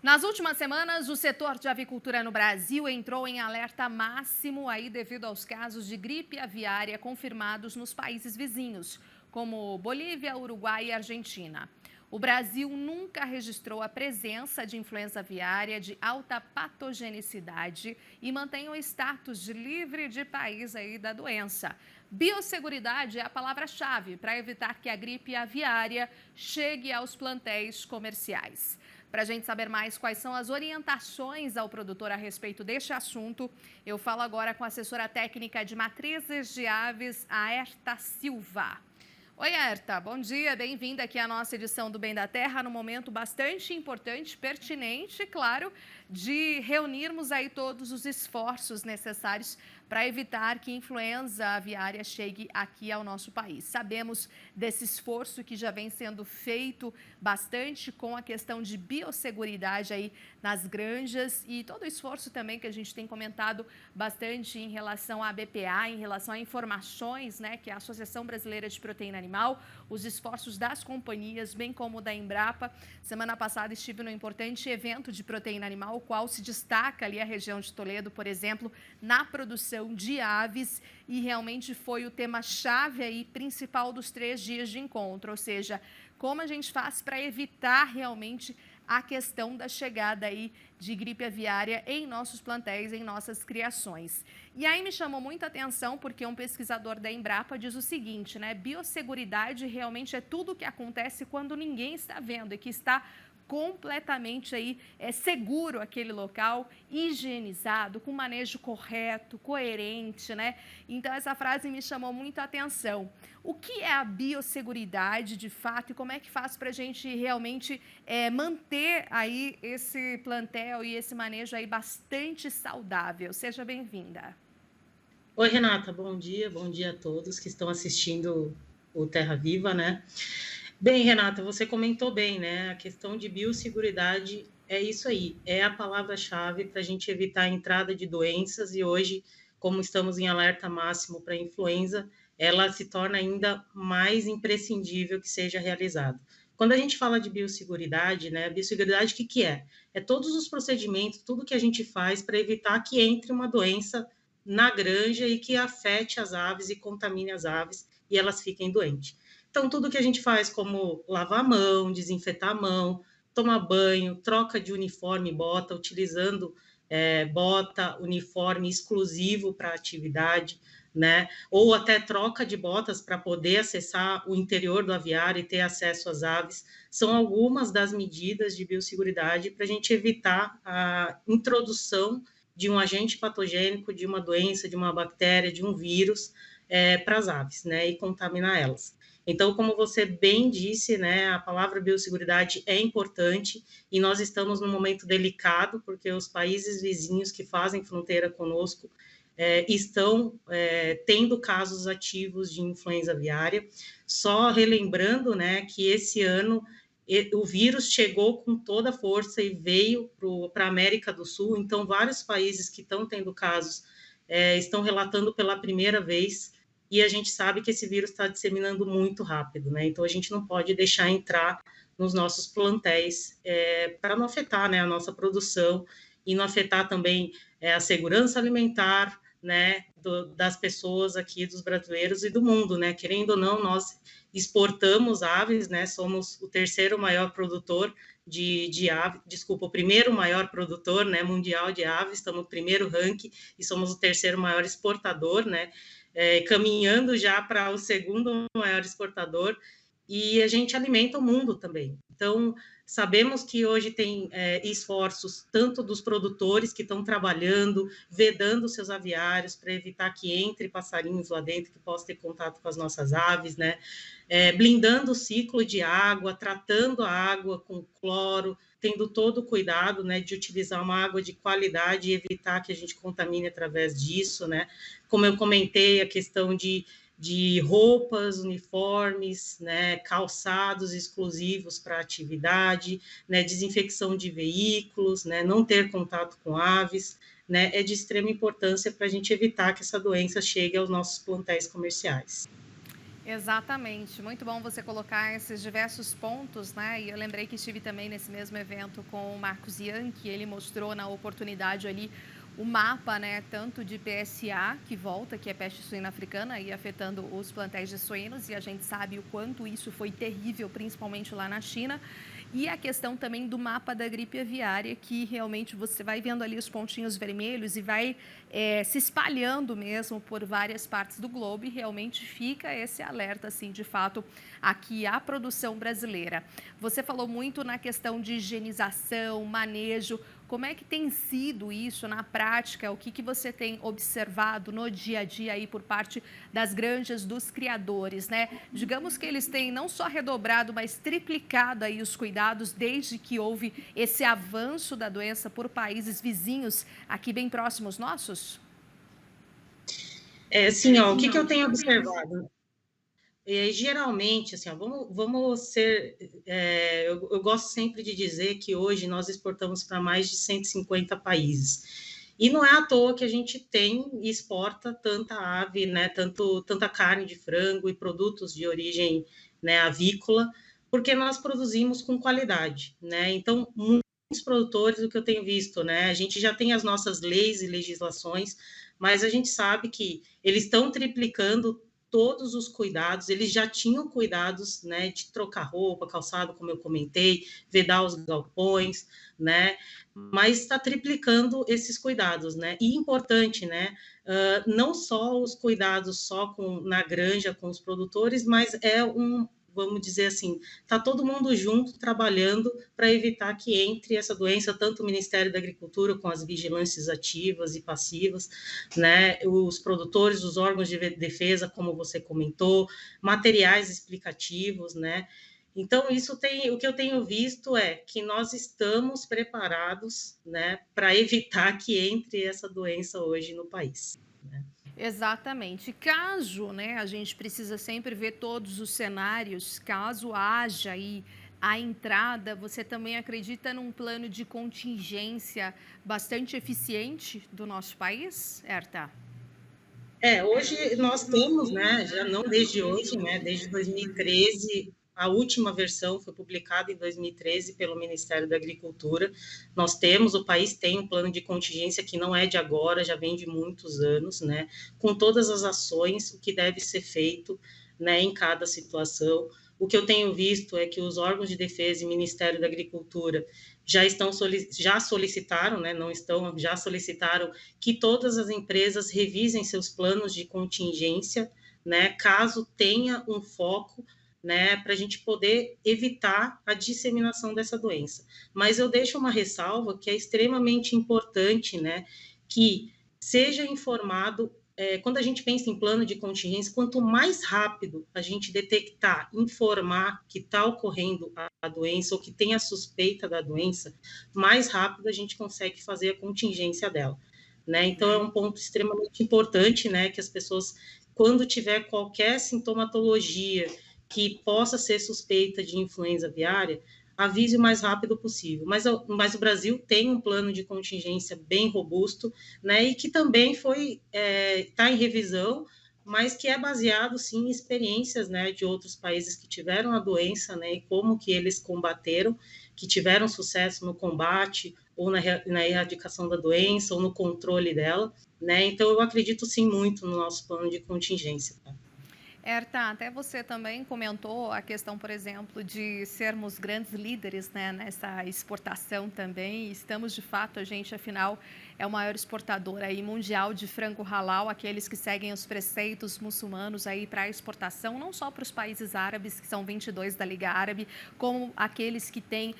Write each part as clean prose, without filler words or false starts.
Nas últimas semanas, o setor de avicultura no Brasil entrou em alerta máximo aí devido aos casos de gripe aviária confirmados nos países vizinhos, como Bolívia, Uruguai e Argentina. O Brasil nunca registrou a presença de influenza aviária de alta patogenicidade e mantém o status de livre de país aí da doença. Biosseguridade é a palavra-chave para evitar que a gripe aviária chegue aos plantéis comerciais. Para a gente saber mais quais são as orientações ao produtor a respeito deste assunto, eu falo agora com a assessora técnica de matrizes de aves, a Herta Silva. Oi, Herta, bom dia, bem-vinda aqui à nossa edição do Bem da Terra, num momento bastante importante, pertinente, claro, de reunirmos aí todos os esforços necessários para evitar que influenza aviária chegue aqui ao nosso país. Sabemos desse esforço que já vem sendo feito bastante com a questão de biosseguridade aí nas granjas e todo o esforço também que a gente tem comentado bastante em relação à BPA, em relação a informações, né, que é a Associação Brasileira de Proteína Animal, os esforços das companhias, bem como da Embrapa. Semana passada estive num importante evento de proteína animal, o qual se destaca ali a região de Toledo, por exemplo, na produção de aves, e realmente foi o tema-chave aí principal dos 3 dias de encontro, ou seja, como a gente faz para evitar realmente a questão da chegada aí de gripe aviária em nossos plantéis, em nossas criações. E aí me chamou muita atenção porque um pesquisador da Embrapa diz o seguinte, né? Biosseguridade realmente é tudo o que acontece quando ninguém está vendo e que está completamente aí seguro aquele local, higienizado, com manejo correto, coerente, né? Então essa frase me chamou muito a atenção. O que é a biosseguridade de fato e como é que faz para a gente realmente manter aí esse plantel e esse manejo aí bastante saudável? Seja bem-vinda. Oi, Renata, bom dia a todos que estão assistindo o Terra Viva, né? Bem, Renata, você comentou bem, né? A questão de biosseguridade é isso aí, é a palavra-chave para a gente evitar a entrada de doenças e hoje, como estamos em alerta máximo para a influenza, ela se torna ainda mais imprescindível que seja realizada. Quando a gente fala de biosseguridade, né? Biosseguridade, o que é? É todos os procedimentos, tudo que a gente faz para evitar que entre uma doença na granja e que afete as aves e contamine as aves e elas fiquem doentes. Então, tudo que a gente faz, como lavar a mão, desinfetar a mão, tomar banho, troca de uniforme, bota, utilizando bota, uniforme exclusivo para a atividade, né? Ou até troca de botas para poder acessar o interior do aviário e ter acesso às aves, são algumas das medidas de biosseguridade para a gente evitar a introdução de um agente patogênico, de uma doença, de uma bactéria, de um vírus para as aves, né? E contaminar elas. Então, como você bem disse, né, a palavra biosseguridade é importante e nós estamos num momento delicado, porque os países vizinhos que fazem fronteira conosco estão tendo casos ativos de influenza aviária. Só relembrando, né, que esse ano o vírus chegou com toda a força e veio para a América do Sul, então vários países que estão tendo casos estão relatando pela primeira vez, e a gente sabe que esse vírus está disseminando muito rápido, né? Então a gente não pode deixar entrar nos nossos plantéis para não afetar, né, a nossa produção e não afetar também a segurança alimentar, né, das pessoas aqui, dos brasileiros e do mundo, né? Querendo ou não, nós exportamos aves, né? Somos o terceiro maior produtor de aves, desculpa, o primeiro maior produtor, né, mundial de aves, estamos no primeiro ranking e somos o terceiro maior exportador, né? Caminhando já para o segundo maior exportador, e a gente alimenta o mundo também. Então, sabemos que hoje tem esforços tanto dos produtores que estão trabalhando, vedando seus aviários para evitar que entre passarinhos lá dentro que possam ter contato com as nossas aves, né? Blindando o ciclo de água, tratando a água com cloro, tendo todo o cuidado, né, de utilizar uma água de qualidade e evitar que a gente contamine através disso, né? Como eu comentei, a questão de roupas, uniformes, né, calçados exclusivos para atividade, né, desinfecção de veículos, né, não ter contato com aves, né, é de extrema importância para a gente evitar que essa doença chegue aos nossos plantéis comerciais. Exatamente, muito bom você colocar esses diversos pontos, né? E eu lembrei que estive também nesse mesmo evento com o Marcos Ianchi, ele mostrou na oportunidade ali o mapa, né, tanto de PSA, que volta, que é peste suína africana, e afetando os plantéis de suínos, e a gente sabe o quanto isso foi terrível, principalmente lá na China, e a questão também do mapa da gripe aviária, que realmente você vai vendo ali os pontinhos vermelhos e vai se espalhando mesmo por várias partes do globo, e realmente fica esse alerta, assim, de fato, aqui a produção brasileira. Você falou muito na questão de higienização, manejo. Como é que tem sido isso na prática? O que você tem observado no dia a dia aí por parte das granjas dos criadores, né? Digamos que eles têm não só redobrado, mas triplicado aí os cuidados desde que houve esse avanço da doença por países vizinhos aqui bem próximos nossos? Sim, ó, o que eu tenho observado? Geralmente, assim, ó, vamos ser. Eu gosto sempre de dizer que hoje nós exportamos para mais de 150 países. E não é à toa que a gente tem e exporta tanta ave, né, tanta carne de frango e produtos de origem, né, avícola, porque nós produzimos com qualidade, né? Então, muitos produtores, o que eu tenho visto, né, a gente já tem as nossas leis e legislações, mas a gente sabe que eles estão triplicando todos os cuidados, eles já tinham cuidados, né, de trocar roupa, calçado, como eu comentei, vedar os galpões, né, mas está triplicando esses cuidados, né, e importante, né, não só os cuidados só na granja com os produtores, mas vamos dizer assim, está todo mundo junto trabalhando para evitar que entre essa doença, tanto o Ministério da Agricultura com as vigilâncias ativas e passivas, né, os produtores, os órgãos de defesa, como você comentou, materiais explicativos, né. Então, o que eu tenho visto é que nós estamos preparados, né, para evitar que entre essa doença hoje no país, né. Exatamente. Caso, né, a gente precisa sempre ver todos os cenários, caso haja aí a entrada, você também acredita num plano de contingência bastante eficiente do nosso país, Herta? Hoje nós temos, né, já não desde hoje, né, desde 2013, a última versão foi publicada em 2013 pelo Ministério da Agricultura. Nós temos, o país tem um plano de contingência que não é de agora, já vem de muitos anos, né, com todas as ações, o que deve ser feito, né, em cada situação. O que eu tenho visto é que os órgãos de defesa e Ministério da Agricultura já solicitaram, né, não estão, já solicitaram que todas as empresas revisem seus planos de contingência, né, caso tenha um foco, né, para a gente poder evitar a disseminação dessa doença. Mas eu deixo uma ressalva que é extremamente importante, né, que seja informado. Quando a gente pensa em plano de contingência, quanto mais rápido a gente detectar, informar que está ocorrendo a doença ou que tem a suspeita da doença, mais rápido a gente consegue fazer a contingência dela, né? Então, é um ponto extremamente importante, né, que as pessoas, quando tiver qualquer sintomatologia que possa ser suspeita de influenza aviária, avise o mais rápido possível. Mas o Brasil tem um plano de contingência bem robusto, né, e que também está em revisão, mas que é baseado, sim, em experiências, né, de outros países que tiveram a doença, né, e como que eles combateram, que tiveram sucesso no combate, ou na erradicação da doença, ou no controle dela, né, então eu acredito, sim, muito no nosso plano de contingência, tá? Herta, até você também comentou a questão, por exemplo, de sermos grandes líderes, né, nessa exportação também. Estamos, de fato, a gente, afinal, é o maior exportador aí mundial de frango halal, aqueles que seguem os preceitos muçulmanos aí para a exportação, não só para os países árabes, que são 22 da Liga Árabe, como aqueles que têm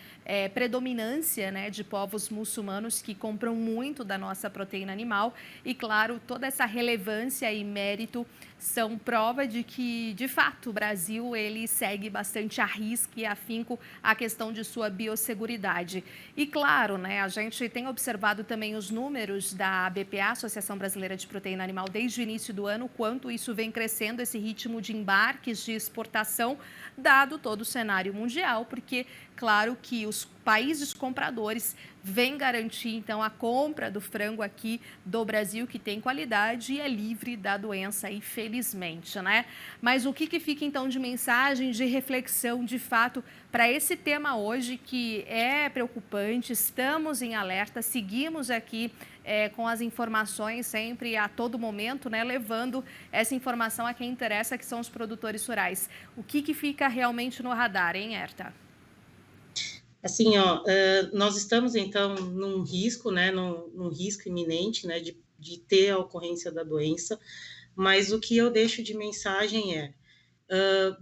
predominância, né, de povos muçulmanos que compram muito da nossa proteína animal. E, claro, toda essa relevância e mérito são prova de que, de fato, o Brasil ele segue bastante a risco e afinco a questão de sua biosseguridade. E, claro, né, a gente tem observado também os números da ABPA, Associação Brasileira de Proteína Animal, desde o início do ano, quanto isso vem crescendo, esse ritmo de embarques de exportação, dado todo o cenário mundial, porque, claro que os países compradores vêm garantir, então, a compra do frango aqui do Brasil, que tem qualidade e é livre da doença, infelizmente, né? Mas o que fica, então, de mensagem, de reflexão, de fato, para esse tema hoje, que é preocupante, estamos em alerta, seguimos aqui com as informações sempre a todo momento, né, levando essa informação a quem interessa, que são os produtores rurais. O que fica realmente no radar, hein, Herta? Assim, ó, nós estamos, então, num risco, né, num risco iminente, né, de ter a ocorrência da doença, mas o que eu deixo de mensagem é,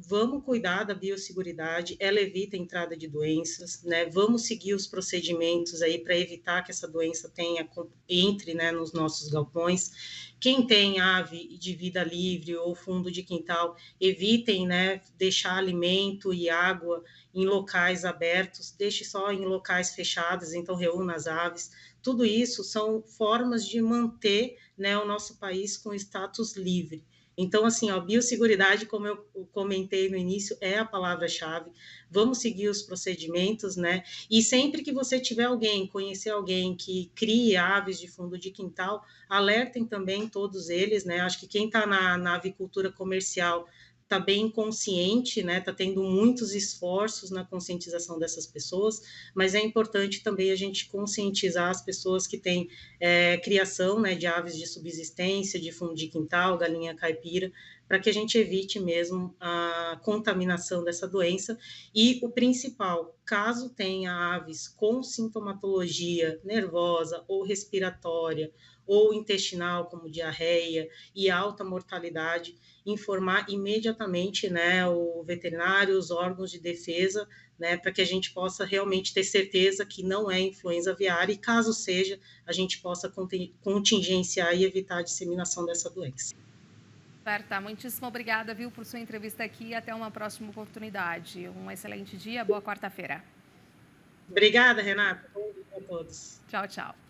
vamos cuidar da biosseguridade, ela evita a entrada de doenças, né? Vamos seguir os procedimentos aí para evitar que essa doença entre, né, nos nossos galpões. Quem tem ave de vida livre ou fundo de quintal, evitem, né, deixar alimento e água em locais abertos, deixe só em locais fechados, então reúna as aves. Tudo isso são formas de manter, né, o nosso país com status livre. Então, assim, a biosseguridade, como eu comentei no início, é a palavra-chave. Vamos seguir os procedimentos, né? E sempre que você tiver conhecer alguém que crie aves de fundo de quintal, alertem também todos eles, né? Acho que quem está na avicultura comercial está bem consciente, né? Está tendo muitos esforços na conscientização dessas pessoas, mas é importante também a gente conscientizar as pessoas que têm criação, né, de aves de subsistência, de fundo de quintal, galinha caipira, para que a gente evite mesmo a contaminação dessa doença. E o principal, caso tenha aves com sintomatologia nervosa ou respiratória ou intestinal, como diarreia e alta mortalidade, informar imediatamente, né, o veterinário, os órgãos de defesa, né, para que a gente possa realmente ter certeza que não é influenza aviária e, caso seja, a gente possa contingenciar e evitar a disseminação dessa doença. Berta, muitíssimo obrigada, viu, por sua entrevista aqui e até uma próxima oportunidade. Um excelente dia, boa quarta-feira. Obrigada, Renata. Bom dia a todos. Tchau, tchau.